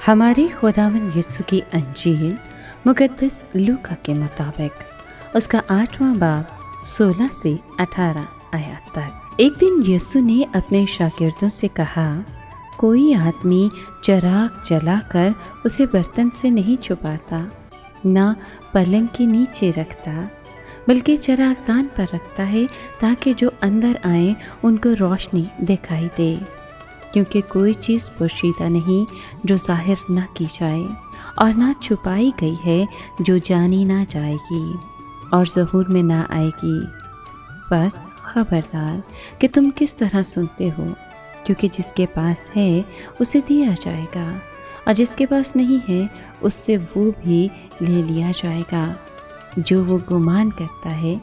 हमारे खुदावंद यीशु की अंजील मुक़द्दस लूका के मुताबिक उसका 8वां बाब 16 से 18 आयत तक। एक दिन यीशु ने अपने शागिर्दों से कहा, कोई आदमी चिराग जलाकर उसे बर्तन से नहीं छुपाता, ना पलंग के नीचे रखता, बल्कि चिरागदान पर रखता है ताकि जो अंदर आए उनको रोशनी दिखाई दे। क्योंकि कोई चीज़ पोशीदा नहीं जो ज़ाहिर ना की जाए, और ना छुपाई गई है जो जानी ना जाएगी और ज़हूर में ना आएगी। बस खबरदार कि तुम किस तरह सुनते हो, क्योंकि जिसके पास है उसे दिया जाएगा, और जिसके पास नहीं है उससे वो भी ले लिया जाएगा। जो वो गुमान करता है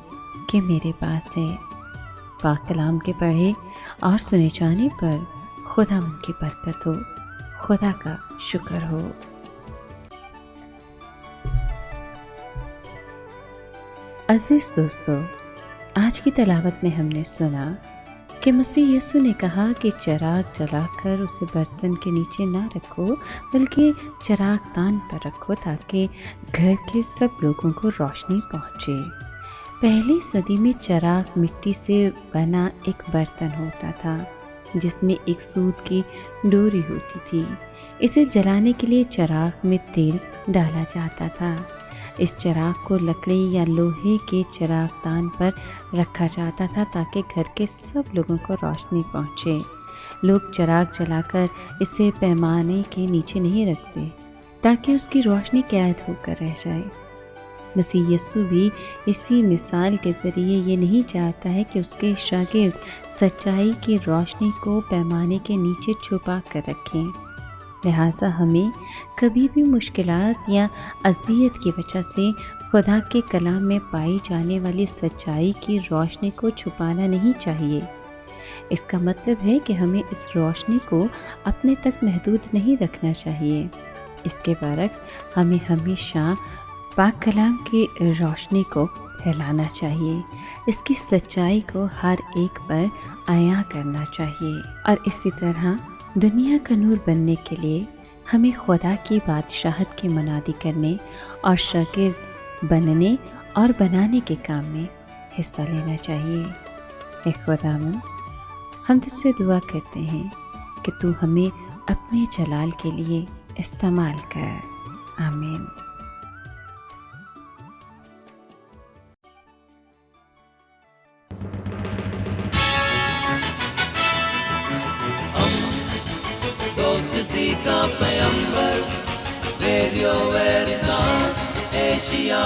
कि मेरे पास है। पाक कलाम के पढ़े और सुने जाने पर खुदा उनकी बरकत हो, खुदा का शुक्र हो। अजीज दोस्तों, आज की तलावत में हमने सुना कि मसीह यीशु ने कहा कि चिराग जलाकर उसे बर्तन के नीचे ना रखो, बल्कि चिरागदान पर रखो ताकि घर के सब लोगों को रोशनी पहुँचे। पहली सदी में चिराग मिट्टी से बना एक बर्तन होता था जिसमें एक सूत की डोरी होती थी। इसे जलाने के लिए चिराग में तेल डाला जाता था। इस चिराग को लकड़ी या लोहे के चिरागदान पर रखा जाता था ताकि घर के सब लोगों को रोशनी पहुँचे। लोग चिराग जलाकर इसे पैमाने के नीचे नहीं रखते ताकि उसकी रोशनी कैद होकर रह जाए। मसीह यीशु भी इसी मिसाल के ज़रिए ये नहीं चाहता है कि उसके शागिर्द सच्चाई की रोशनी को पैमाने के नीचे छुपा कर रखें। लिहाजा हमें कभी भी मुश्किलात या अज़ियत की वजह से खुदा के कलाम में पाई जाने वाली सच्चाई की रोशनी को छुपाना नहीं चाहिए। इसका मतलब है कि हमें इस रोशनी को अपने तक महदूद नहीं रखना चाहिए। इसके बरक्स हमें हमेशा पाक कलाम की रोशनी को फैलाना चाहिए, इसकी सच्चाई को हर एक पर आया करना चाहिए। और इसी तरह दुनिया का नूर बनने के लिए हमें खुदा की बादशाहत की मनादी करने और शागिर्द बनने और बनाने के काम में हिस्सा लेना चाहिए। ए खुदावंद, हम तुझसे दुआ करते हैं कि तू हमें अपने जलाल के लिए इस्तेमाल कर। आमीन। दोस्ती का पैगंबर, रेडियो वेरितास एशिया।